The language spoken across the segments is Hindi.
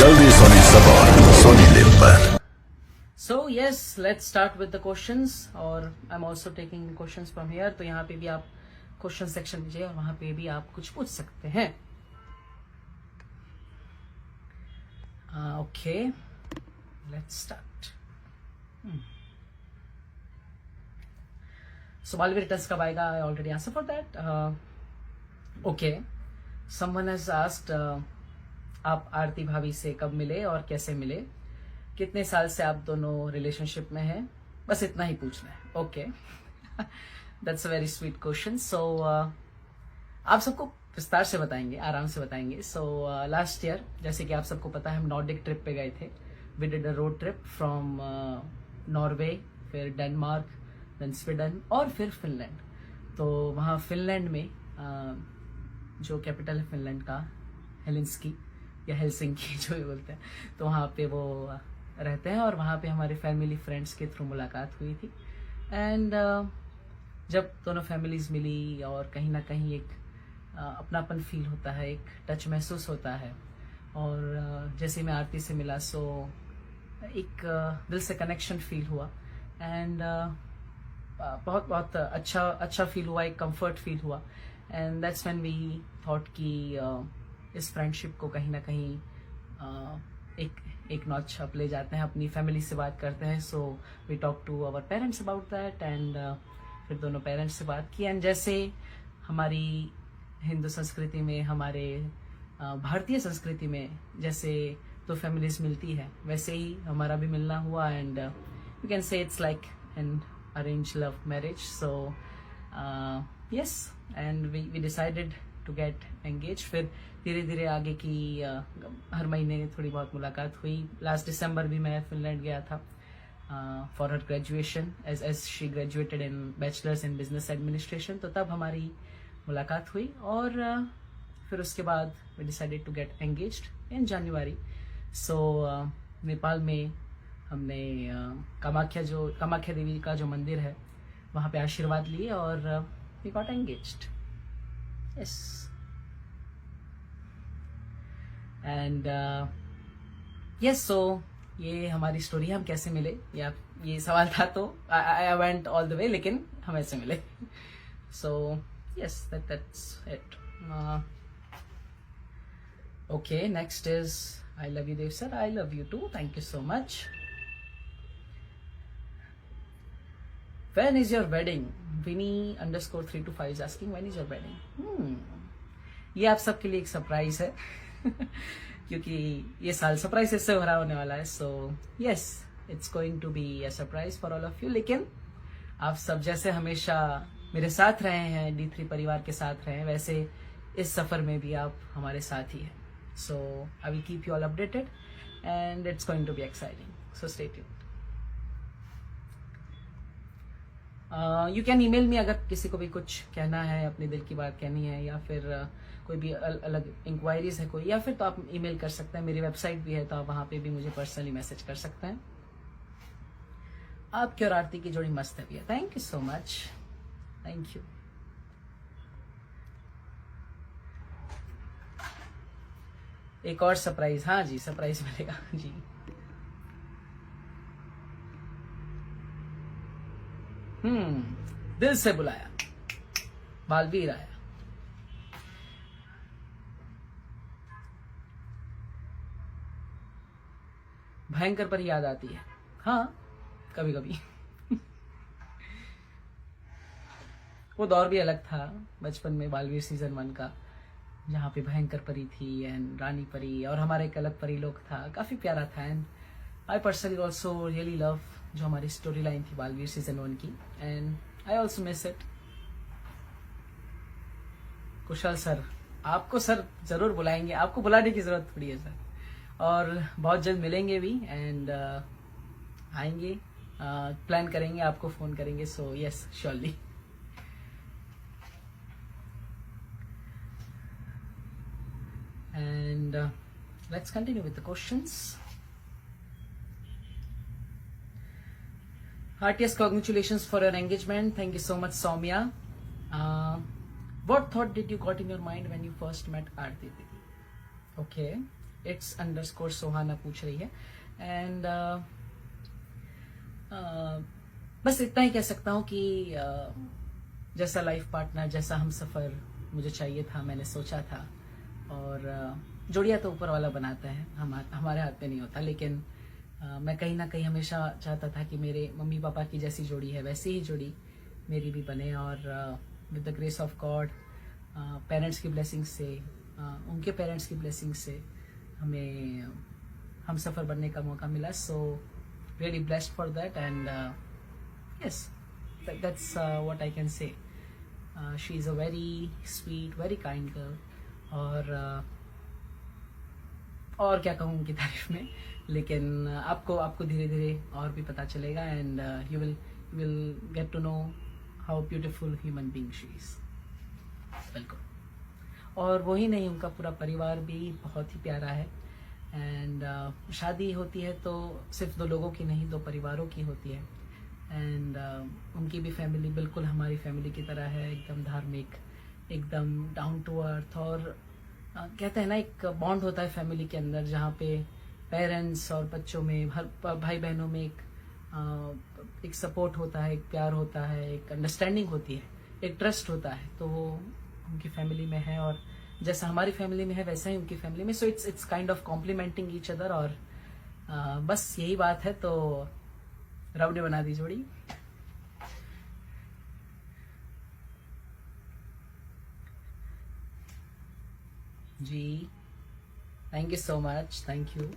जल्दी सोनी सब और सोनी लिव पर। So yes, let's start with the questions और I'm also taking questions from here। तो यहाँ पे भी आप क्वेश्चन सेक्शन लीजिए और वहाँ पे भी आप कुछ पूछ सकते हैं। Okay, let's start। So Balvi returns कब आएगा? I already answered for that। Okay, someone has asked आप आरती भाभी से कब मिले और कैसे मिले, कितने साल से आप दोनों रिलेशनशिप में हैं, बस इतना ही पूछना है। Okay, that's a very sweet question. So आप सबको विस्तार से बताएंगे, आराम से बताएंगे। सो लास्ट ईयर जैसे कि आप सबको पता है हम नॉर्डिक ट्रिप पे गए थे। We did a road trip from Norway, फिर डेनमार्क, देन स्वीडन और फिर फिनलैंड। तो वहाँ फिनलैंड में जो कैपिटल है फिनलैंड का, हेलिंस्की या हेलसिंकी जो भी बोलते हैं, तो वहाँ पे वो रहते हैं और वहाँ पे हमारे फैमिली फ्रेंड्स के थ्रू मुलाकात हुई थी। एंड जब दोनों फैमिलीज मिली और कहीं ना कहीं एक अपनापन फील होता है, एक टच महसूस होता है। और जैसे मैं आरती से मिला सो एक दिल से कनेक्शन फील हुआ। एंड बहुत बहुत अच्छा फील हुआ, एक कंफर्ट फील हुआ। And that's when we thought कि इस फ्रेंडशिप को कहीं ना कहीं एक नॉच अप ले जाते हैं, अपनी फैमिली से बात करते हैं। So we talk to our parents about that. And फिर दोनों पेरेंट्स से बात की। एंड जैसे हमारी हिंदू संस्कृति में, हमारे भारतीय संस्कृति में जैसे दो फैमिलीज मिलती है, वैसे ही हमारा भी मिलना हुआ। And you can say it's like an arrange love marriage. So yes, and we decided to get engage. फिर धीरे धीरे आगे की हर महीने थोड़ी बहुत मुलाकात हुई। लास्ट दिसंबर भी मैं फिनलैंड गया था for her graduation, as she graduated in bachelors in business administration. तो तब हमारी मुलाकात हुई और फिर उसके बाद we decided to get engaged in January. So Nepal में हमने कामाख्या देवी का जो मंदिर है वहाँ पे आशीर्वाद लिए और we got engaged. Yes, and yes, so ये हमारी स्टोरी है, हम कैसे मिले, या ये सवाल था तो I went all the way, लेकिन हम ऐसे मिले। So yes, that's it. Okay, next is I love you Dev sir. I love you too, thank you so much. When is your wedding? Vinny_325 is asking when is your wedding? ये आप सबके लिए एक सरप्राइज है क्योंकि ये साल सरप्राइज से भरा होने वाला है। So yes, it's going to be a surprise for all of you. लेकिन आप सब जैसे हमेशा मेरे साथ रहे हैं, D3 परिवार के साथ रहे हैं, वैसे इस सफर में भी आप हमारे साथ ही हैं। So I will keep you all updated and it's going to be exciting. So stay tuned. You can email me अगर किसी को भी कुछ कहना है, अपने दिल की बात कहनी है, या फिर कोई भी अलग इंक्वायरीज है कोई, या फिर तो आप ईमेल कर सकते हैं। मेरी वेबसाइट भी है तो आप वहां पे भी मुझे पर्सनली मैसेज कर सकते हैं। आपकी और आरती की जोड़ी मस्त है भैया, thank you so much, thank you. एक और सरप्राइज, हाँ जी सरप्राइज मिलेगा जी। दिल से बुलाया, बालवीर आया। भयंकर पर याद आती है, हाँ कभी कभी। वो दौर भी अलग था बचपन में, बालवीर सीजन 1 का, जहाँ पे भयंकर परी थी एंड रानी परी और हमारे एक अलग परी लोग था, काफी प्यारा था। And I personally also really love जो हमारी स्टोरी लाइन थी बालवीर सीजन 1 की। And I also miss it. Kusal sir, आपको सर जरूर बुलाएंगे, आपको बुलाने की जरूरत पड़ी है सर, और बहुत जल्द मिलेंगे भी। एंड आएंगे, प्लान करेंगे, आपको फोन करेंगे। So yes, surely. And let's continue with the questions. Heartiest congratulations for your engagement. Thank you so much, Soumya. What thought did you got in your mind when you first met Aarti Didi? Okay. It's underscore सोहाना पूछ रही है। एंड बस इतना ही कह सकता हूँ कि जैसा लाइफ पार्टनर, जैसा हम सफ़र मुझे चाहिए था, मैंने सोचा था, और जोड़ियाँ तो ऊपर वाला बनाता है, हमारे हाथ में नहीं होता। लेकिन मैं कहीं ना कहीं हमेशा चाहता था कि मेरे मम्मी पापा की जैसी जोड़ी है वैसी ही जोड़ी मेरी भी बने, और with the grace of God, parents की ब्लेसिंग से, उनके पेरेंट्स की ब्लेसिंग से हमें हम सफ़र बनने का मौका मिला। So really blessed for that, and yes, that's what I can say. She is a very sweet, very kind girl. और क्या कहूँ उनकी तारीफ में, लेकिन आपको धीरे धीरे और भी पता चलेगा, and you will get to know how beautiful human being she is. बिल्कुल। और वही नहीं, उनका पूरा परिवार भी बहुत ही प्यारा है। एंड शादी होती है तो सिर्फ 2 लोगों की नहीं, 2 परिवारों की होती है। एंड उनकी भी फैमिली बिल्कुल हमारी फैमिली की तरह है, एकदम धार्मिक, एकदम डाउन टू अर्थ। और कहते हैं ना, एक बॉन्ड होता है फैमिली के अंदर, जहाँ पे पेरेंट्स और बच्चों में, हर भाई बहनों में एक सपोर्ट होता है, एक प्यार होता है, एक अंडरस्टैंडिंग होती है, एक ट्रस्ट होता है। तो वो उनकी फैमिली में है, और जैसा हमारी फैमिली में है वैसा ही उनकी फैमिली में। So it's kind of complementing each other. और बस यही बात है, तो रब ने बना दी जोड़ी। जी, thank you so much, thank you.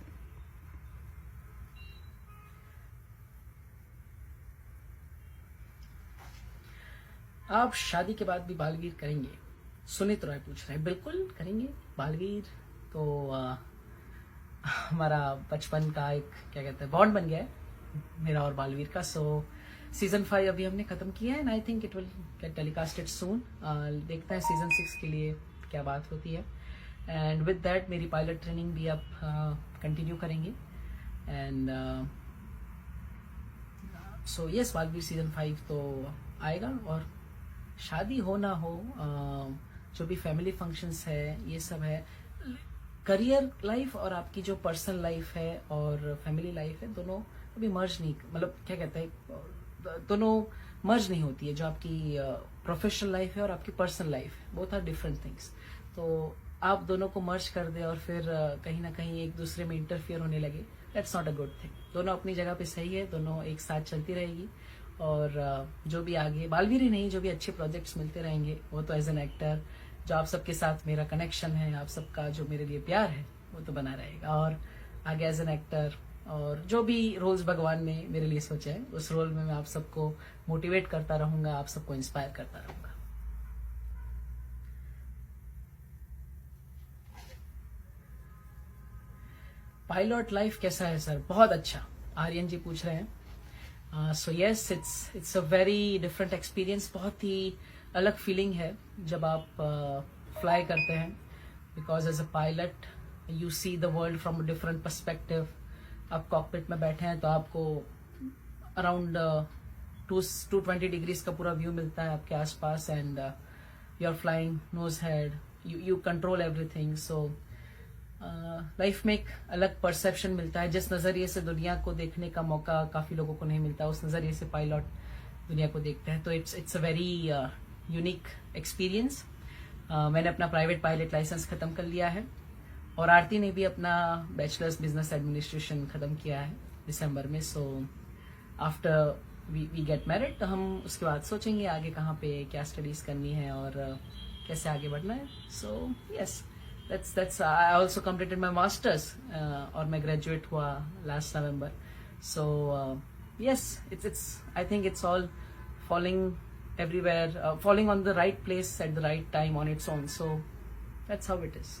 आप शादी के बाद भी बालवीर करेंगे? सुनीत रॉय पूछ रहे हैं। बिल्कुल करेंगे बालवीर। तो हमारा बचपन का एक, क्या कहते हैं, बॉन्ड बन गया है मेरा और बालवीर का। सो सीजन 5 अभी हमने खत्म किया है, and I think it will get telecasted soon. देखते हैं सीजन 6 के लिए क्या बात होती है। एंड विद दैट मेरी पायलट ट्रेनिंग भी आप कंटिन्यू करेंगे। And so yes, Baalveer season 5 तो आएगा। और शादी हो ना हो, जो भी फैमिली फंक्शंस है, ये सब है। करियर लाइफ और आपकी जो पर्सनल लाइफ है और फैमिली लाइफ है, दोनों अभी मर्ज नहीं, मतलब क्या कहते हैं, दोनों मर्ज नहीं होती है। जो आपकी प्रोफेशनल लाइफ है और आपकी पर्सनल लाइफ है, बोथ आर डिफरेंट थिंग्स। तो आप दोनों को मर्ज कर दे और फिर कहीं ना कहीं एक दूसरे में इंटरफियर होने लगे, that's not a good thing. दोनों अपनी जगह पे सही है, दोनों एक साथ चलती रहेगी। और जो भी आगे बालवीर ही नहीं, जो भी अच्छे प्रोजेक्ट्स मिलते रहेंगे, वो तो एज एन एक्टर, जो आप सबके साथ मेरा कनेक्शन है, आप सबका जो मेरे लिए प्यार है, वो तो बना रहेगा। और आगे एज एन एक्टर, और जो भी रोल्स भगवान ने मेरे लिए सोचे हैं, उस रोल में मैं आप सबको मोटिवेट करता रहूंगा, आप सबको इंस्पायर करता रहूंगा। पायलट लाइफ कैसा है सर? बहुत अच्छा, आर्यन जी पूछ रहे हैं। सो yes, it's a very different experience. बहुत ही अलग फीलिंग है जब आप फ्लाई करते हैं, because as a pilot you see the world from a different perspective. आप कॉकपिट में बैठे हैं तो आपको अराउंड 220 डिग्रीज का पूरा व्यू मिलता है आपके आसपास, and you are flying nose head, you control everything. So life में एक अलग परसेप्शन मिलता है। जिस नज़रिए से दुनिया को देखने का मौका काफ़ी लोगों को नहीं मिलता, उस नज़रिए से पायलट दुनिया को देखते हैं। तो it's a very unique experience. मैंने अपना प्राइवेट पायलट लाइसेंस ख़त्म कर लिया है, और आरती ने भी अपना बैचलर्स बिजनेस एडमिनिस्ट्रेशन ख़त्म किया है दिसंबर में। So after we get married, तो हम उसके बाद सोचेंगे आगे कहाँ पे क्या स्टडीज़ करनी है और कैसे आगे बढ़ना है। So yes, that's I also completed my masters, और मैं graduate हुआ last November. So yes, it's I think it's all falling everywhere, falling on the right place at the right time on its own. So that's how it is.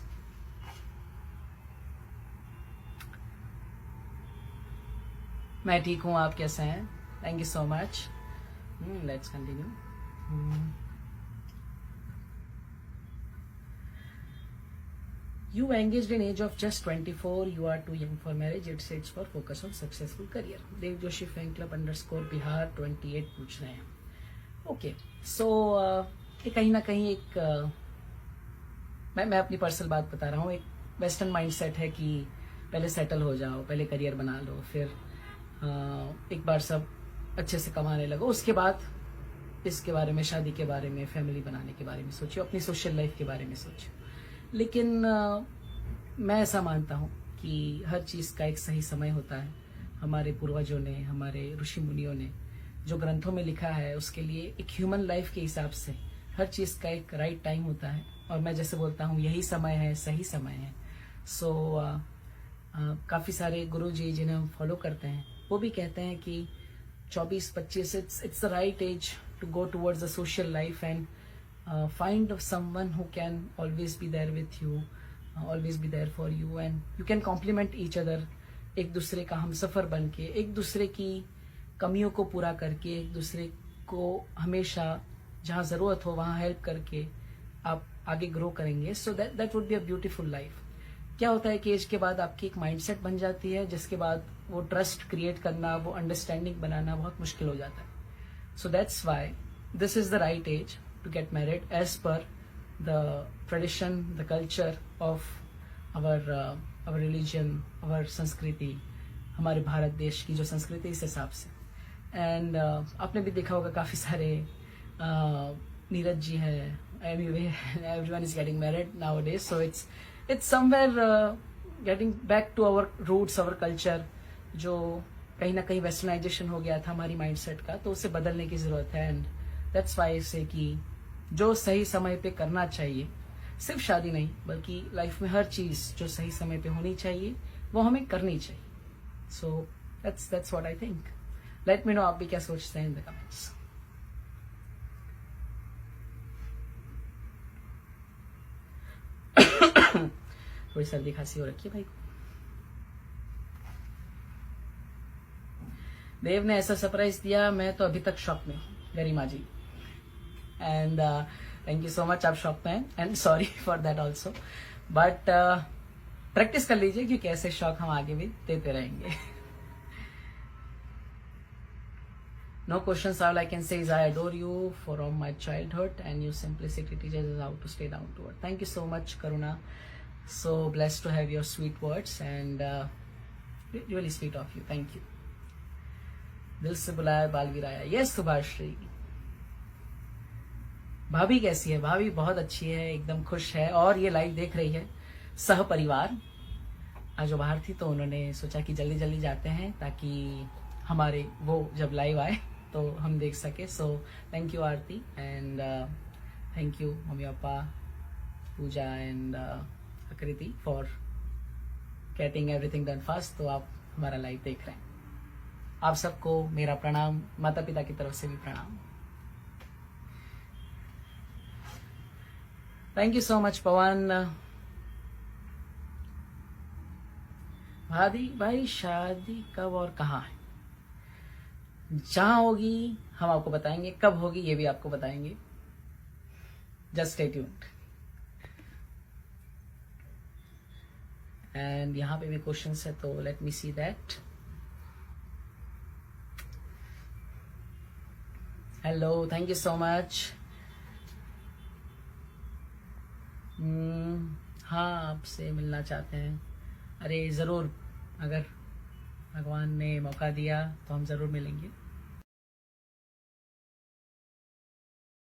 मैं ठीक हूँ, आप कैसे हैं? Thank you so much. Let's continue. You engaged in age of just 24. You are too young for marriage. It's for focus on successful career. Dev Joshi fan club _Bihar 28 पूछ रहे हैं। ओके, सो ये कहीं ना कहीं एक मैं अपनी पर्सनल बात बता रहा हूँ। एक वेस्टर्न माइंडसेट है कि पहले सेटल हो जाओ, पहले करियर बना लो, फिर एक बार सब अच्छे से कमाने लगो, उसके बाद इसके बारे में, शादी के बारे में, फैमिली बनाने के बारे में सोचो, अपनी सोशल लाइफ के बारे में सोचो। लेकिन मैं ऐसा मानता हूँ कि हर चीज़ का एक सही समय होता है। हमारे पूर्वजों ने, हमारे ऋषि मुनियों ने जो ग्रंथों में लिखा है, उसके लिए एक ह्यूमन लाइफ के हिसाब से हर चीज़ का एक राइट टाइम होता है। और मैं जैसे बोलता हूँ, यही समय है, सही समय है। सो काफ़ी सारे गुरु जी जिन्हें हम फॉलो करते हैं, वो भी कहते हैं कि 24-25 it's the right age to go towards the social life and find someone who can always be there with you, always be there for you, and you can complement each other। एक दूसरे का हमसफर बन के, एक दूसरे की कमियों को पूरा करके, एक दूसरे को हमेशा जहाँ ज़रूरत हो वहाँ हेल्प करके आप आगे ग्रो करेंगे। So that would be a beautiful life. क्या होता है कि एज के बाद आपकी एक माइंडसेट बन जाती है, जिसके बाद वो ट्रस्ट क्रिएट करना, वो अंडरस्टैंडिंग बनाना बहुत मुश्किल हो जाता है। So that's why this is the right age to get married as per the tradition, the culture of our religion, our sanskriti, हमारे भारत देश की जो संस्कृति, इस हिसाब से। एंड आपने भी देखा होगा काफ़ी सारे नीरज जी हैं, everyone is getting married nowadays, so it's somewhere getting back to our roots, our culture, जो कहीं ना कहीं वेस्टर्नाइजेशन हो गया था हमारी माइंडसेट का, तो उसे बदलने की जरूरत है। एंड दैट्स वाई से कि जो सही समय पे करना चाहिए, सिर्फ शादी नहीं बल्कि लाइफ में हर चीज जो सही समय पे होनी चाहिए वो हमें करनी चाहिए। So that's what I think. Let me know आप भी क्या सोचते हैं इन द कमेंट्स। थोड़ी सर्दी खांसी हो रखी है भाई को। देव ने ऐसा सरप्राइज दिया, मैं तो अभी तक शॉक में हूँ Garima ji. And thank you so much, आप शॉक में हैं, and sorry for that also. But practice कर लीजिए, क्योंकि ऐसे शॉक हम आगे भी देते रहेंगे। No questions, all I can say is I adore you from my childhood, and your simplicity teaches us how to stay down to earth. Thank you so much, Karuna. So blessed to have your sweet words, and really sweet of you. Thank you. दिल से बुलाया बालवीर आया। यस सुभाश्री। भाभी कैसी है? भाभी बहुत अच्छी है, एकदम खुश है, और ये लाइव देख रही है सह परिवार। आज वो बाहर थी तो उन्होंने सोचा कि जल्दी जल्दी जाते हैं ताकि हमारे वो जब लाइव आए तो हम देख सके। So thank you Aarti, and thank you mummy papa, Pooja and Akriti for getting everything done fast. तो आप हमारा लाइव देख रहे हैं। आप सबको मेरा प्रणाम, माता पिता की तरफ से भी प्रणाम। थैंक यू सो मच पवन। भाई शादी कब और कहाँ है? जहां होगी हम आपको बताएंगे, कब होगी ये भी आपको बताएंगे। Just stay tuned. एंड यहां पे भी क्वेश्चंस है, तो let me see that. Hello, thank you so much. हाँ, आपसे मिलना चाहते हैं। अरे जरूर, अगर भगवान ने मौका दिया तो हम जरूर मिलेंगे।